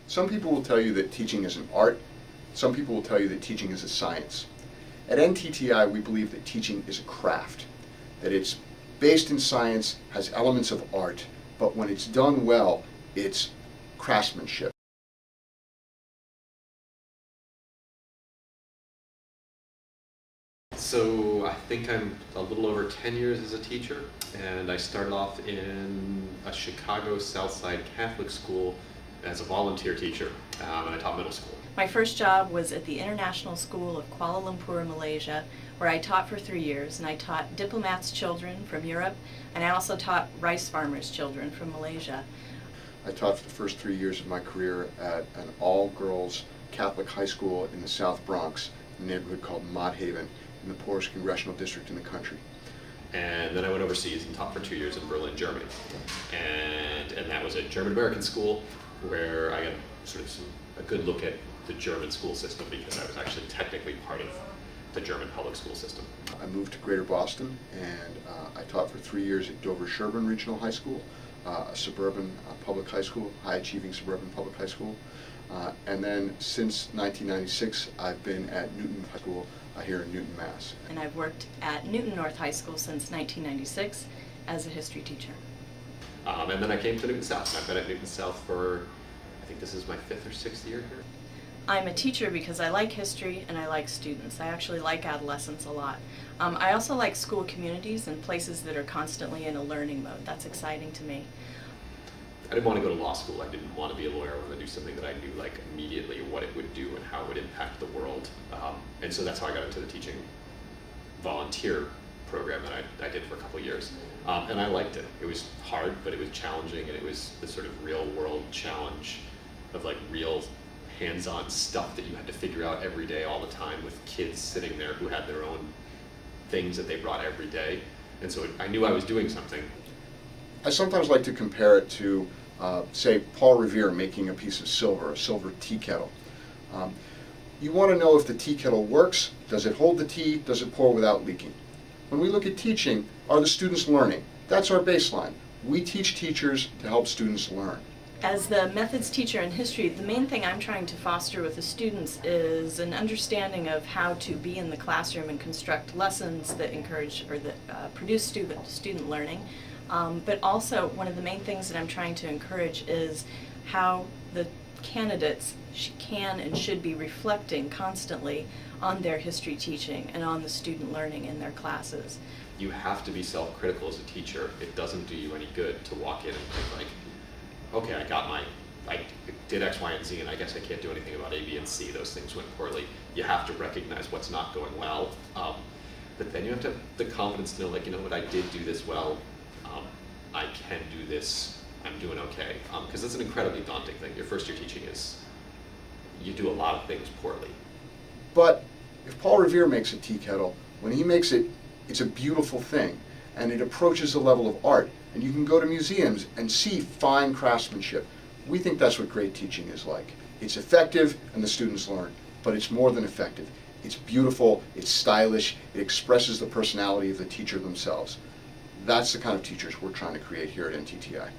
Some people will tell you that teaching is an art. Some people will tell you that teaching is a science. At NTTI, we believe that teaching is a craft, that it's based in science, has elements of art, but when it's done well, it's craftsmanship. So I think I'm a little over 10 years as a teacher, and I started off in a Chicago Southside Catholic school as a volunteer teacher, and I taught middle school. My first job was at the International School of Kuala Lumpur, Malaysia, where I taught for 3 years, and I taught diplomats' children from Europe, and I also taught rice farmers' children from Malaysia. I taught for the first 3 years of my career at an all-girls Catholic high school in the South Bronx, a neighborhood called Mott Haven, in the poorest congressional district in the country. And then I went overseas and taught for 2 years in Berlin, Germany. And that was a German-American school where I got sort of a good look at the German school system, because I was actually technically part of the German public school system. I moved to Greater Boston, and I taught for 3 years at Dover-Sherburne Regional High School, a suburban public high school, high-achieving suburban public high school. And then since 1996, I've been at Newton High School here in Newton, Mass. And I've worked at Newton North High School since 1996 as a history teacher. And then I came to Newton South, and I've been at Newton South for, I think this is my 5th or 6th year here. I'm a teacher because I like history and I like students. I actually like adolescents a lot. I also like school communities and places that are constantly in a learning mode. That's exciting to me. I didn't want to go to law school. I didn't want to be a lawyer. I wanted to do something that I knew like immediately what it would do and how it would impact the world. And so that's how I got into the teaching volunteer program that I did for a couple of years. And I liked it. It was hard, but it was challenging, and it was the sort of real world challenge of like real hands-on stuff that you had to figure out every day all the time, with kids sitting there who had their own things that they brought every day. And so I knew I was doing something. I sometimes like to compare it to, say, Paul Revere making a piece of silver, a silver tea kettle. You want to know if the tea kettle works. Does it hold the tea? Does it pour without leaking? When we look at teaching, are the students learning? That's our baseline. We teach teachers to help students learn. As the methods teacher in history, the main thing I'm trying to foster with the students is an understanding of how to be in the classroom and construct lessons that encourage or that produce student learning. But also, one of the main things that I'm trying to encourage is how the candidates can and should be reflecting constantly on their history teaching and on the student learning in their classes. You have to be self-critical as a teacher. It doesn't do you any good to walk in and think like, okay, I did X, Y, and Z, and I guess I can't do anything about A, B, and C. Those things went poorly. You have to recognize what's not going well. But then you have to have the confidence to know, like, you know what, I did do this well. I can do this. I'm doing okay. Because it's an incredibly daunting thing. Your first year teaching is, you do a lot of things poorly. But if Paul Revere makes a tea kettle, when he makes it, it's a beautiful thing, and it approaches the level of art. And you can go to museums and see fine craftsmanship. We think that's what great teaching is like. It's effective and the students learn, but it's more than effective. It's beautiful, it's stylish, it expresses the personality of the teacher themselves. That's the kind of teachers we're trying to create here at NTTI.